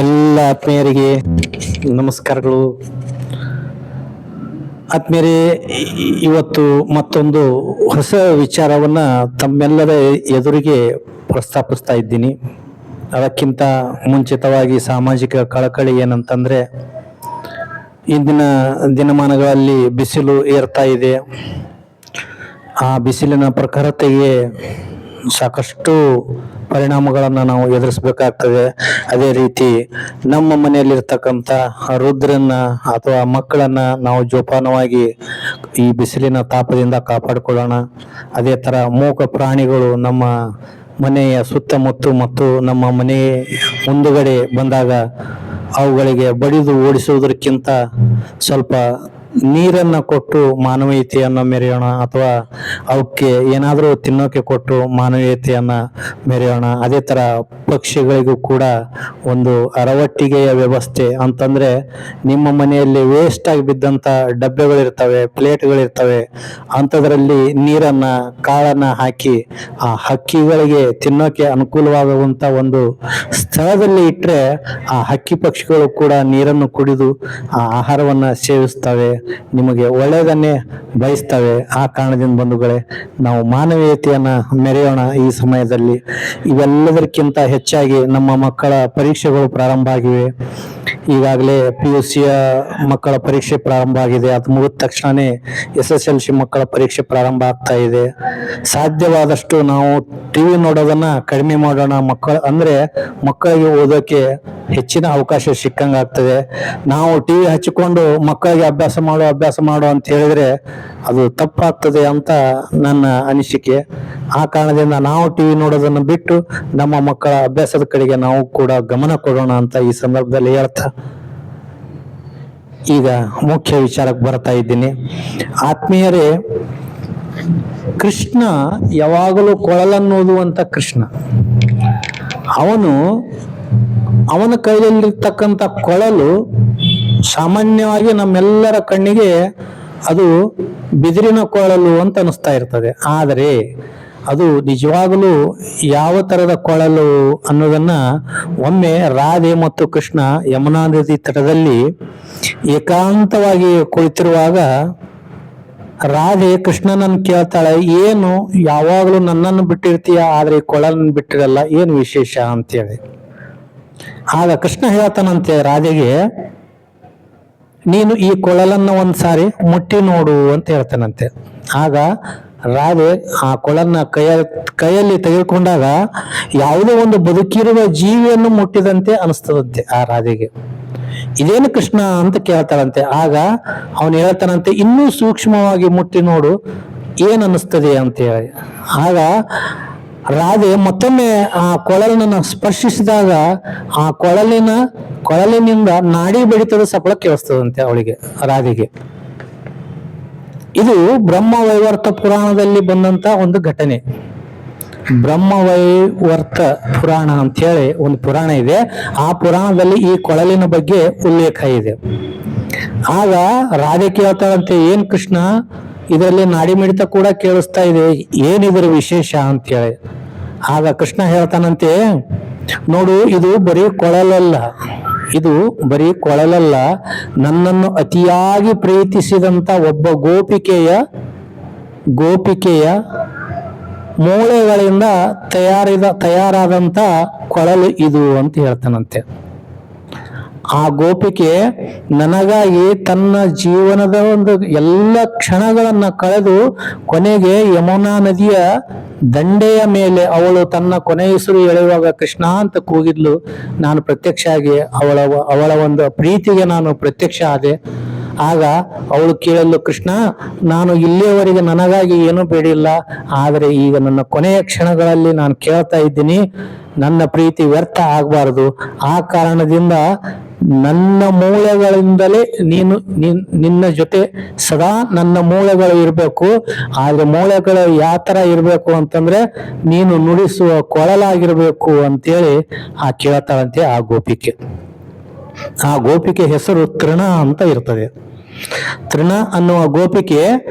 ಎಲ್ಲ ಆತ್ಮೀಯರಿಗೆ ನಮಸ್ಕಾರಗಳು. ಆತ್ಮೀಯರೇ, ಇವತ್ತು ಮತ್ತೊಂದು ಹೊಸ ವಿಚಾರವನ್ನ ತಮ್ಮೆಲ್ಲರ ಎದುರಿಗೆ ಪ್ರಸ್ತಾಪಿಸ್ತಾ ಇದ್ದೀನಿ. ಅದಕ್ಕಿಂತ ಮುಂಚಿತವಾಗಿ ಸಾಮಾಜಿಕ ಕಳಕಳಿ ಏನಂತಂದ್ರೆ, ಇಂದಿನ ದಿನಮಾನಗಳಲ್ಲಿ ಬಿಸಿಲು ಏರ್ತಾ ಇದೆ. ಆ ಬಿಸಿಲಿನ ಪ್ರಖರತೆಗೆ ಸಾಕಷ್ಟು ಪರಿಣಾಮಗಳನ್ನು ನಾವು ಎದುರಿಸಬೇಕಾಗ್ತದೆ. ಅದೇ ರೀತಿ ನಮ್ಮ ಮನೆಯಲ್ಲಿರ್ತಕ್ಕಂಥ ವೃದ್ಧರನ್ನ ಅಥವಾ ಮಕ್ಕಳನ್ನ ನಾವು ಜೋಪಾನವಾಗಿ ಈ ಬಿಸಿಲಿನ ತಾಪದಿಂದ ಕಾಪಾಡಿಕೊಳ್ಳೋಣ. ಅದೇ ತರ ಮೂಕ ಪ್ರಾಣಿಗಳು ನಮ್ಮ ಮನೆಯ ಸುತ್ತಮುತ್ತ ಮತ್ತು ನಮ್ಮ ಮನೆ ಮುಂದುಗಡೆ ಬಂದಾಗ ಅವುಗಳಿಗೆ ಬಡಿದು ಓಡಿಸುವುದಕ್ಕಿಂತ ಸ್ವಲ್ಪ ನೀರನ್ನ ಕೊಟ್ಟು ಮಾನವೀಯತೆಯನ್ನ ಮೆರೆಯೋಣ, ಅಥವಾ ಅವಕ್ಕೆ ಏನಾದರೂ ತಿನ್ನೋಕೆ ಕೊಟ್ಟು ಮಾನವೀಯತೆಯನ್ನ ಮೆರೆಯೋಣ. ಅದೇ ತರ ಪಕ್ಷಿಗಳಿಗೂ ಕೂಡ ಒಂದು ಅರವಟ್ಟಿಗೆಯ ವ್ಯವಸ್ಥೆ ಅಂತಂದ್ರೆ, ನಿಮ್ಮ ಮನೆಯಲ್ಲಿ ವೇಸ್ಟ್ ಆಗಿ ಬಿದ್ದಂತ ಡಬ್ಬೆಗಳಿರ್ತವೆ, ಪ್ಲೇಟ್ಗಳಿರ್ತವೆ, ಅಂಥದ್ರಲ್ಲಿ ನೀರನ್ನ ಕಾಳನ್ನ ಹಾಕಿ ಆ ಹಕ್ಕಿಗಳಿಗೆ ತಿನ್ನೋಕೆ ಅನುಕೂಲವಾಗುವಂತ ಒಂದು ಸ್ಥಳದಲ್ಲಿ ಇಟ್ಟರೆ ಆ ಹಕ್ಕಿ ಪಕ್ಷಿಗಳು ಕೂಡ ನೀರನ್ನು ಕುಡಿದು ಆ ಆಹಾರವನ್ನ ಸೇವಿಸ್ತವೆ, ನಿಮಗೆ ಒಳ್ಳೆಯದನ್ನೇ ಬಯಸ್ತವೆ. ಆ ಕಾರಣದಿಂದ ಬಂಧುಗಳೇ, ನಾವು ಮಾನವೀಯತೆಯನ್ನ ಮೆರೆಯೋಣ ಈ ಸಮಯದಲ್ಲಿ. ಇವೆಲ್ಲದಕ್ಕಿಂತ ಹೆಚ್ಚಾಗಿ ನಮ್ಮ ಮಕ್ಕಳ ಪರೀಕ್ಷೆಗಳು ಪ್ರಾರಂಭ ಆಗಿವೆ. ಈಗಾಗಲೇ PUC ಮಕ್ಕಳ ಪರೀಕ್ಷೆ ಪ್ರಾರಂಭ ಆಗಿದೆ. ಅದು ಮುಗಿದ ತಕ್ಷಣನೇ SSLC ಮಕ್ಕಳ ಪರೀಕ್ಷೆ ಪ್ರಾರಂಭ ಆಗ್ತಾ ಇದೆ. ಸಾಧ್ಯವಾದಷ್ಟು ನಾವು ಟಿವಿ ನೋಡೋದನ್ನ ಕಡಿಮೆ ಮಾಡೋಣ. ಮಕ್ಕಳಿಗೆ ಓದೋಕೆ ಹೆಚ್ಚಿನ ಅವಕಾಶ ಸಿಕ್ಕಂಗಾಗ್ತದೆ. ನಾವು ಟಿವಿ ಹಚ್ಚಿಕೊಂಡು ಮಕ್ಕಳಿಗೆ ಅಭ್ಯಾಸ ಮಾಡು ಅಂತ ಹೇಳಿದ್ರೆ ಅದು ತಪ್ಪಾಗ್ತದೆ ಅಂತ ನನ್ನ ಅನಿಸಿಕೆ. ಆ ಕಾರಣದಿಂದ ನಾವು ಟಿವಿ ನೋಡೋದನ್ನು ಬಿಟ್ಟು ನಮ್ಮ ಮಕ್ಕಳ ಅಭ್ಯಾಸದ ಕಡೆಗೆ ನಾವು ಕೂಡ ಗಮನ ಕೊಡೋಣ ಅಂತ ಈ ಸಂದರ್ಭದಲ್ಲಿ ಹೇಳ್ತಾ ಈಗ ಮುಖ್ಯ ವಿಚಾರಕ್ಕೆ ಬರ್ತಾ ಇದ್ದೀನಿ. ಆತ್ಮೀಯರೇ, ಕೃಷ್ಣ ಯಾವಾಗಲೂ ಕೊಳಲನ್ನೋದುವಂತ ಕೃಷ್ಣ. ಅವನ ಕೈಯಲ್ಲಿರ್ತಕ್ಕಂಥ ಕೊಳಲು ಸಾಮಾನ್ಯವಾಗಿ ನಮ್ಮೆಲ್ಲರ ಕಣ್ಣಿಗೆ ಅದು ಬಿದಿರಿನ ಕೊಳಲು ಅಂತ ಅನಿಸ್ತಾ ಇರ್ತದೆ. ಆದರೆ ಅದು ನಿಜವಾಗಲೂ ಯಾವ ತರದ ಕೊಳಲು ಅನ್ನೋದನ್ನ ಒಮ್ಮೆ ರಾಧೆ ಮತ್ತು ಕೃಷ್ಣ ಯಮುನಾ ನದಿ ತಟದಲ್ಲಿ ಏಕಾಂತವಾಗಿ ಕುಳಿತಿರುವಾಗ ರಾಧೆ ಕೃಷ್ಣನನ್ನು ಕೇಳ್ತಾಳೆ, ಏನು ಯಾವಾಗಲೂ ನನ್ನನ್ನು ಬಿಟ್ಟಿರ್ತೀಯ, ಆದ್ರೆ ಈ ಕೊಳಲನ್ನು ಬಿಟ್ಟಿರಲ್ಲ, ಏನು ವಿಶೇಷ ಅಂತೇಳಿ. ಆಗ ಕೃಷ್ಣ ಹೇಳ್ತಾನಂತೆ ರಾಧೆಗೆ, ನೀನು ಈ ಕೊಳಲನ್ನ ಒಂದ್ಸಾರಿ ಮುಟ್ಟಿ ನೋಡು ಅಂತ ಹೇಳ್ತಾನಂತೆ. ಆಗ ರಾಧೆ ಆ ಕೊಳಲನ್ನ ಕೈಯಲ್ಲಿ ತೆಗೆದುಕೊಂಡಾಗ ಯಾವುದೋ ಒಂದು ಬದುಕಿರುವ ಜೀವಿಯನ್ನು ಮುಟ್ಟಿದಂತೆ ಅನಿಸ್ತದಂತೆ ಆ ರಾಧೆಗೆ. ಇದೇನು ಕೃಷ್ಣ ಅಂತ ಕೇಳ್ತಾಳಂತೆ. ಆಗ ಅವನು ಹೇಳ್ತಾನಂತೆ, ಇನ್ನೂ ಸೂಕ್ಷ್ಮವಾಗಿ ಮುಟ್ಟಿ ನೋಡು, ಏನ್ ಅನ್ನಿಸ್ತದೆ ಅಂತ ಹೇಳಿ. ಆಗ ರಾಧೆ ಮತ್ತೊಮ್ಮೆ ಆ ಕೊಳಲನ್ನ ಸ್ಪರ್ಶಿಸಿದಾಗ ಆ ಕೊಳಲಿನಿಂದ ನಾಡಿ ಬಡಿತದ ಸಫಲ ಕೇಳಿಸ್ತದಂತೆ ಅವಳಿಗೆ, ರಾಧೆಗೆ. ಇದು ಬ್ರಹ್ಮವೈವರ್ತ ಪುರಾಣದಲ್ಲಿ ಬಂದಂತ ಒಂದು ಘಟನೆ. ಬ್ರಹ್ಮವೈವರ್ತ ಪುರಾಣ ಅಂತ ಹೇಳಿ ಒಂದು ಪುರಾಣ ಇದೆ. ಆ ಪುರಾಣದಲ್ಲಿ ಈ ಕೊಳಲಿನ ಬಗ್ಗೆ ಉಲ್ಲೇಖ ಇದೆ. ಆಗ ರಾಧೆ ಕೇಳ್ತಾಳಂತೆ, ಏನ್ ಕೃಷ್ಣ, ಇದರಲ್ಲಿ ನಾಡಿ ಮಿಡಿತ ಕೂಡ ಕೇಳಿಸ್ತಾ ಇದೆ, ಏನಿದ್ರ ವಿಶೇಷ ಅಂತ ಹೇಳಿ. ಆಗ ಕೃಷ್ಣ ಹೇಳ್ತಾನಂತೆ, ನೋಡು, ಇದು ಬರೀ ಕೊಳಲಲ್ಲ, ನನ್ನನ್ನು ಅತಿಯಾಗಿ ಪ್ರೀತಿಸಿದಂತ ಒಬ್ಬ ಗೋಪಿಕೆಯ ಮೂಳೆಗಳಿಂದ ತಯಾರಾದಂತ ಕೊಳಲು ಇದು ಅಂತ ಹೇಳ್ತಾನಂತೆ. ಆ ಗೋಪಿಕೆ ನನಗಾಗಿ ತನ್ನ ಜೀವನದ ಒಂದು ಎಲ್ಲ ಕ್ಷಣಗಳನ್ನ ಕಳೆದು ಕೊನೆಗೆ ಯಮುನಾ ನದಿಯ ದಂಡೆಯ ಮೇಲೆ ಅವಳು ತನ್ನ ಕೊನೆಯುಸಿರು ಎಳೆಯುವಾಗ ಕೃಷ್ಣ ಅಂತ ಕೂಗಿದ್ಲು. ನಾನು ಪ್ರತ್ಯಕ್ಷ ಆಗಿ ಅವಳ ಒಂದು ಪ್ರೀತಿಗೆ ನಾನು ಪ್ರತ್ಯಕ್ಷ ಆದೆ. ಆಗ ಅವಳು ಕೇಳಲು, ಕೃಷ್ಣ, ನಾನು ಇಲ್ಲಿಯವರೆಗೆ ನನಗಾಗಿ ಏನೂ ಬೇಡಿಲ್ಲ, ಆದರೆ ಈಗ ನನ್ನ ಕೊನೆಯ ಕ್ಷಣಗಳಲ್ಲಿ ನಾನು ಕೇಳ್ತಾ ಇದ್ದೀನಿ, ನನ್ನ ಪ್ರೀತಿ ವ್ಯರ್ಥ ಆಗಬಾರದು. ಆ ಕಾರಣದಿಂದ ನನ್ನ ಮೂಳೆಗಳಿಂದಲೇ ನಿನ್ನ ಜೊತೆ ಸದಾ ನನ್ನ ಮೂಳೆಗಳು ಇರಬೇಕು. ಆದ್ರೆ ಮೂಳೆಗಳು ಯಾವ ತರ ಇರಬೇಕು ಅಂತಂದ್ರೆ, ನೀನು ನುಡಿಸುವ ಕೊಳಲಾಗಿರ್ಬೇಕು ಅಂತೇಳಿ ಕೇಳ್ತಾಳಂತೆ ಆ ಗೋಪಿಕೆ ಹೆಸರು ತೃಣ ಅಂತ ಇರ್ತದೆ. ತೃಣ ಅನ್ನುವ ಗೋಪಿಕೆ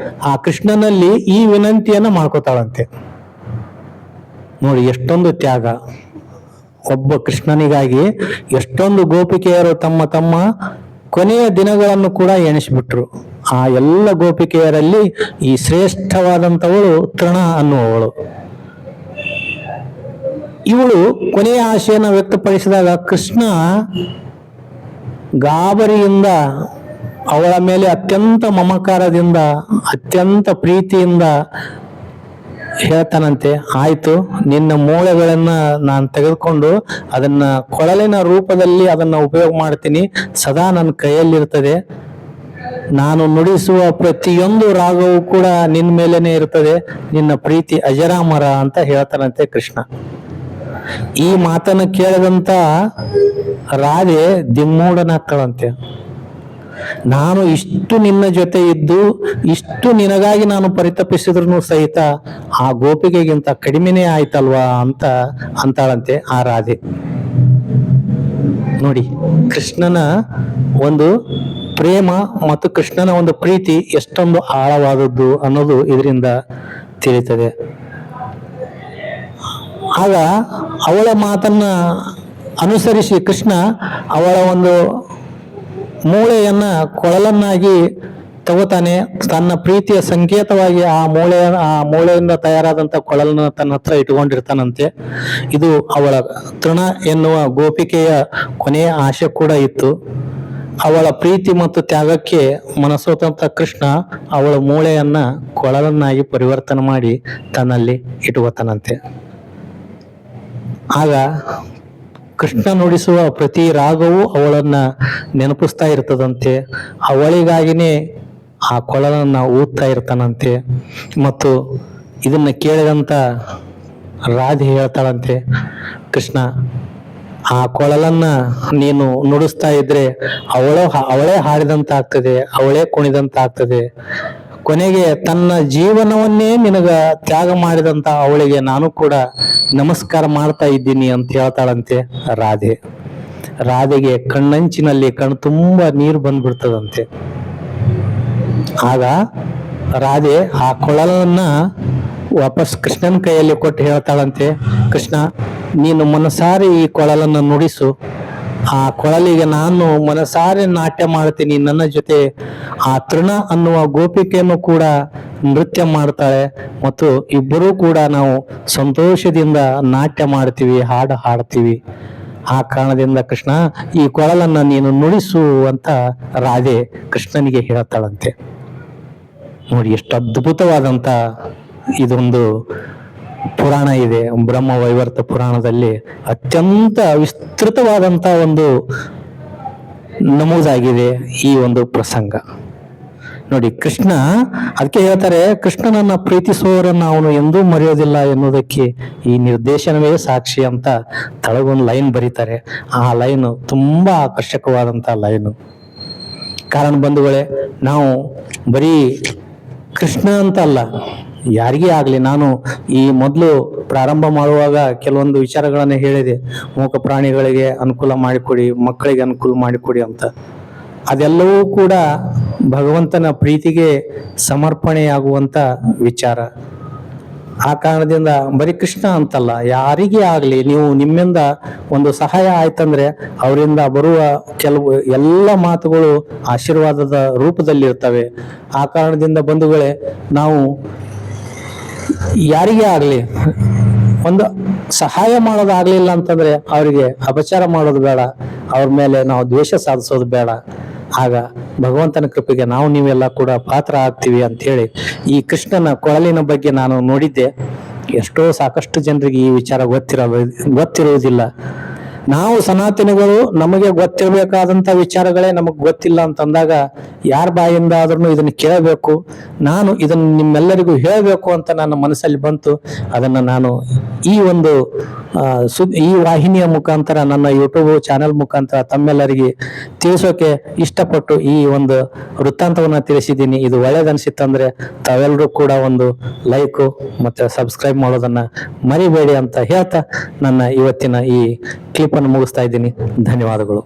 ಆ ಕೃಷ್ಣನಲ್ಲಿ ಈ ವಿನಂತಿಯನ್ನ ಮಾಡ್ಕೋತಾಳಂತೆ. ನೋಡಿ ಎಷ್ಟೊಂದು ತ್ಯಾಗ. ಒಬ್ಬ ಕೃಷ್ಣನಿಗಾಗಿ ಎಷ್ಟೊಂದು ಗೋಪಿಕೆಯರು ತಮ್ಮ ತಮ್ಮ ಕೊನೆಯ ದಿನಗಳನ್ನು ಕೂಡ ಎಣಿಸ್ಬಿಟ್ರು. ಆ ಎಲ್ಲ ಗೋಪಿಕೆಯರಲ್ಲಿ ಈ ಶ್ರೇಷ್ಠವಾದಂಥವಳು ತೃಣ ಅನ್ನುವವಳು. ಇವಳು ಕೊನೆಯ ಆಶೆಯನ್ನು ವ್ಯಕ್ತಪಡಿಸಿದಾಗ ಕೃಷ್ಣ ಗಾಬರಿಯಿಂದ ಅವಳ ಮೇಲೆ ಅತ್ಯಂತ ಮಮಕಾರದಿಂದ ಅತ್ಯಂತ ಪ್ರೀತಿಯಿಂದ ಹೇಳ್ತಾನಂತೆ, ಆಯ್ತು, ನಿನ್ನ ಮೂಳೆಗಳನ್ನ ನಾನು ತೆಗೆದುಕೊಂಡು ಅದನ್ನ ಕೊಳಲಿನ ರೂಪದಲ್ಲಿ ಅದನ್ನ ಉಪಯೋಗ ಮಾಡ್ತೀನಿ, ಸದಾ ನನ್ನ ಕೈಯಲ್ಲಿರ್ತದೆ, ನಾನು ನುಡಿಸುವ ಪ್ರತಿಯೊಂದು ರಾಗವೂ ಕೂಡ ನಿನ್ನ ಮೇಲೇನೆ ಇರ್ತದೆ, ನಿನ್ನ ಪ್ರೀತಿ ಅಜರಾಮರ ಅಂತ ಹೇಳ್ತಾನಂತೆ ಕೃಷ್ಣ. ಈ ಮಾತನ್ನು ಕೇಳಿದಂತ ರಾಧೆ ದಿಮ್ಮೂಢನಾಗ್ತಾಳಂತೆ. ನಾನು ಇಷ್ಟು ನಿನ್ನ ಜೊತೆ ಇದ್ದು ಇಷ್ಟು ನಿನಗಾಗಿ ನಾನು ಪರಿತಪಿಸಿದ್ರು ಸಹಿತ ಆ ಗೋಪಿಗೆಗಿಂತ ಕಡಿಮೆನೇ ಆಯ್ತಲ್ವಾ ಅಂತ ಅಂತಾಳಂತೆ ಆ ರಾಧೆ. ನೋಡಿ, ಕೃಷ್ಣನ ಒಂದು ಪ್ರೇಮ ಮತ್ತು ಕೃಷ್ಣನ ಒಂದು ಪ್ರೀತಿ ಎಷ್ಟೊಂದು ಆಳವಾದದ್ದು ಅನ್ನೋದು ಇದರಿಂದ ತಿಳಿತದೆ. ಆಗ ಅವಳ ಮಾತನ್ನ ಅನುಸರಿಸಿ ಕೃಷ್ಣ ಅವಳ ಒಂದು ಮೂಳೆಯನ್ನ ಕೊಳಲನ್ನಾಗಿ ತಗೋತಾನೆ. ತನ್ನ ಪ್ರೀತಿಯ ಸಂಕೇತವಾಗಿ ಆ ಮೂಳೆಯಿಂದ ತಯಾರಾದಂತ ಕೊಳಲನ್ನ ತನ್ನ ಹತ್ರ ಇಟ್ಕೊಂಡಿರ್ತಾನಂತೆ. ಇದು ಅವಳ ತೃಣ ಎನ್ನುವ ಗೋಪಿಕೆಯ ಕೊನೆಯ ಆಶೆ ಕೂಡ ಇತ್ತು. ಅವಳ ಪ್ರೀತಿ ಮತ್ತು ತ್ಯಾಗಕ್ಕೆ ಮನಸೋತಂತ ಕೃಷ್ಣ ಅವಳ ಮೂಳೆಯನ್ನ ಕೊಳಲನ್ನಾಗಿ ಪರಿವರ್ತನೆ ಮಾಡಿ ತನ್ನಲ್ಲಿ ಇಟ್ಕೋತಾನಂತೆ. ಆಗ ಕೃಷ್ಣ ನುಡಿಸುವ ಪ್ರತಿ ರಾಗವೂ ಅವಳನ್ನ ನೆನಪಿಸ್ತಾ ಇರ್ತದಂತೆ. ಅವಳಿಗಾಗಿನೇ ಆ ಕೊಳಲನ್ನ ಊದ್ತಾ ಇರ್ತಾನಂತೆ. ಮತ್ತು ಇದನ್ನ ಕೇಳಿದಂತ ರಾಧೆ ಹೇಳ್ತಾಳಂತೆ, ಕೃಷ್ಣ, ಆ ಕೊಳಲನ್ನ ನೀನು ನುಡಿಸ್ತಾ ಇದ್ರೆ ಅವಳೇ ಹಾಡಿದಂತ ಆಗ್ತದೆ, ಅವಳೇ ಕುಣಿದಂತ ಆಗ್ತದೆ. ಕೊನೆಗೆ ತನ್ನ ಜೀವನವನ್ನೇ ನಿನಗ ತ್ಯಾಗ ಮಾಡಿದಂತ ಅವಳಿಗೆ ನಾನು ಕೂಡ ನಮಸ್ಕಾರ ಮಾಡ್ತಾ ಇದ್ದೀನಿ ಅಂತ ಹೇಳ್ತಾಳಂತೆ ರಾಧೆ. ರಾಧೆಗೆ ಕಣ್ಣಂಚಿನಲ್ಲಿ ಕಣ್ಣು ತುಂಬಾ ನೀರು ಬಂದ್ಬಿಡ್ತದಂತೆ. ಆಗ ರಾಧೆ ಆ ಕೊಳಲನ್ನ ವಾಪಸ್ ಕೃಷ್ಣನ ಕೈಯಲ್ಲಿ ಕೊಟ್ಟು ಹೇಳ್ತಾಳಂತೆ, ಕೃಷ್ಣ, ನೀನು ಮನಸಾರಿ ಈ ಕೊಳಲನ್ನ ನುಡಿಸು, ಆ ಕೊಳಲಿಗೆ ನಾನು ಮನಸಾರೆ ನಾಟ್ಯ ಮಾಡ್ತೀನಿ, ನನ್ನ ಜೊತೆ ಆ ತೃಣ ಅನ್ನುವ ಗೋಪಿಕೆಯನ್ನು ಕೂಡ ನೃತ್ಯ ಮಾಡ್ತಾಳೆ, ಮತ್ತು ಇಬ್ಬರೂ ಕೂಡ ನಾವು ಸಂತೋಷದಿಂದ ನಾಟ್ಯ ಮಾಡ್ತೀವಿ, ಹಾಡು ಹಾಡ್ತೀವಿ. ಆ ಕಾರಣದಿಂದ ಕೃಷ್ಣ, ಈ ಕೊಳಲನ್ನ ನೀನು ನುಡಿಸು ಅಂತ ರಾಧೆ ಕೃಷ್ಣನಿಗೆ ಹೇಳ್ತಾಳಂತೆ. ನೋಡಿ, ಎಷ್ಟು ಅದ್ಭುತವಾದಂತ ಇದೊಂದು ಪುರಾಣ ಇದೆ. ಬ್ರಹ್ಮ ವೈವರ್ತ ಪುರಾಣದಲ್ಲಿ ಅತ್ಯಂತ ವಿಸ್ತೃತವಾದಂತ ಒಂದು ನಮೂದಾಗಿದೆ ಈ ಒಂದು ಪ್ರಸಂಗ. ನೋಡಿ, ಕೃಷ್ಣ ಅದಕ್ಕೆ ಹೇಳ್ತಾರೆ, ಕೃಷ್ಣನನ್ನ ಪ್ರೀತಿಸುವವರನ್ನ ಅವನು ಎಂದೂ ಮರೆಯೋದಿಲ್ಲ ಎನ್ನುವುದಕ್ಕೆ ಈ ನಿರ್ದೇಶನವೇ ಸಾಕ್ಷಿ ಅಂತ ತಳಗೊಂದು ಲೈನ್ ಬರೀತಾರೆ. ಆ ಲೈನು ತುಂಬಾ ಆಕರ್ಷಕವಾದಂತ ಲೈನು. ಕಾರಣ ಬಂಧುಗಳೇ, ನಾವು ಬರೀ ಕೃಷ್ಣ ಅಂತ ಅಲ್ಲ, ಯಾರಿಗೇ ಆಗ್ಲಿ, ನಾನು ಈ ಮೊದಲು ಪ್ರಾರಂಭ ಮಾಡುವಾಗ ಕೆಲವೊಂದು ವಿಚಾರಗಳನ್ನ ಹೇಳಿದೆ. ಮೂಕ ಪ್ರಾಣಿಗಳಿಗೆ ಅನುಕೂಲ ಮಾಡಿಕೊಡಿ, ಮಕ್ಕಳಿಗೆ ಅನುಕೂಲ ಮಾಡಿಕೊಡಿ ಅಂತ. ಅದೆಲ್ಲವೂ ಕೂಡ ಭಗವಂತನ ಪ್ರೀತಿಗೆ ಸಮರ್ಪಣೆಯಾಗುವಂತ ವಿಚಾರ. ಆ ಕಾರಣದಿಂದ ಬರೀ ಕೃಷ್ಣ ಅಂತಲ್ಲ, ಯಾರಿಗೇ ಆಗ್ಲಿ, ನೀವು ನಿಮ್ಮಿಂದ ಒಂದು ಸಹಾಯ ಆಯ್ತಂದ್ರೆ ಅವರಿಂದ ಬರುವ ಕೆಲವು ಎಲ್ಲ ಮಾತುಗಳು ಆಶೀರ್ವಾದದ ರೂಪದಲ್ಲಿ ಇರ್ತವೆ. ಆ ಕಾರಣದಿಂದ ಬಂಧುಗಳೇ, ನಾವು ಯಾರಿಗೇ ಆಗ್ಲಿ ಒಂದು ಸಹಾಯ ಮಾಡೋದಾಗ್ಲಿಲ್ಲ ಅಂತಂದ್ರೆ ಅವರಿಗೆ ಅಪಚಾರ ಮಾಡೋದು ಬೇಡ, ಅವ್ರ ಮೇಲೆ ನಾವು ದ್ವೇಷ ಸಾಧಿಸೋದು ಬೇಡ. ಆಗ ಭಗವಂತನ ಕೃಪೆಗೆ ನಾವು ನೀವೆಲ್ಲ ಕೂಡ ಪಾತ್ರ ಆಗ್ತೀವಿ ಅಂತ ಹೇಳಿ ಈ ಕೃಷ್ಣನ ಕೊಳಲಿನ ಬಗ್ಗೆ ನಾನು ನೋಡಿದ್ದೆ. ಸಾಕಷ್ಟು ಜನರಿಗೆ ಈ ವಿಚಾರ ಗೊತ್ತಿರುವುದಿಲ್ಲ. ನಾವು ಸನಾತನಿಗಳು, ನಮಗೆ ಗೊತ್ತಿರಬೇಕಾದಂತ ವಿಚಾರಗಳೇ ನಮಗ್ ಗೊತ್ತಿಲ್ಲ ಅಂತಂದಾಗ ಯಾರ ಬಾಯಿಂದ ಆದ್ರೂ ಇದನ್ನ ಕೇಳಬೇಕು, ನಾನು ಇದನ್ನ ನಿಮ್ಮೆಲ್ಲರಿಗೂ ಹೇಳಬೇಕು ಅಂತ ನನ್ನ ಮನಸ್ಸಲ್ಲಿ ಬಂತು. ಅದನ್ನ ನಾನು ಈ ಒಂದು ಈ ವಾಹಿನಿಯ ಮುಖಾಂತರ, ನನ್ನ ಯೂಟ್ಯೂಬ್ ಚಾನೆಲ್ ಮುಖಾಂತರ ತಮ್ಮೆಲ್ಲರಿಗೆ ತಿಳಿಸೋಕೆ ಇಷ್ಟಪಟ್ಟು ಈ ಒಂದು ವೃತ್ತಾಂತವನ್ನ ತಿಳಿಸಿದ್ದೀನಿ. ಇದು ಒಳ್ಳೇದನ್ಸಿತ್ತಂದ್ರೆ ತಾವೆಲ್ಲರೂ ಕೂಡ ಒಂದು ಲೈಕ್ ಮತ್ತೆ ಸಬ್ಸ್ಕ್ರೈಬ್ ಮಾಡೋದನ್ನ ಮರಿಬೇಡಿ ಅಂತ ಹೇಳ್ತಾ ನನ್ನ ಇವತ್ತಿನ ಈ ಕ್ಲಿಪ್ ಅನ್ನು ಮುಗಿಸ್ತಾ ಇದ್ದೀನಿ. ಧನ್ಯವಾದಗಳು.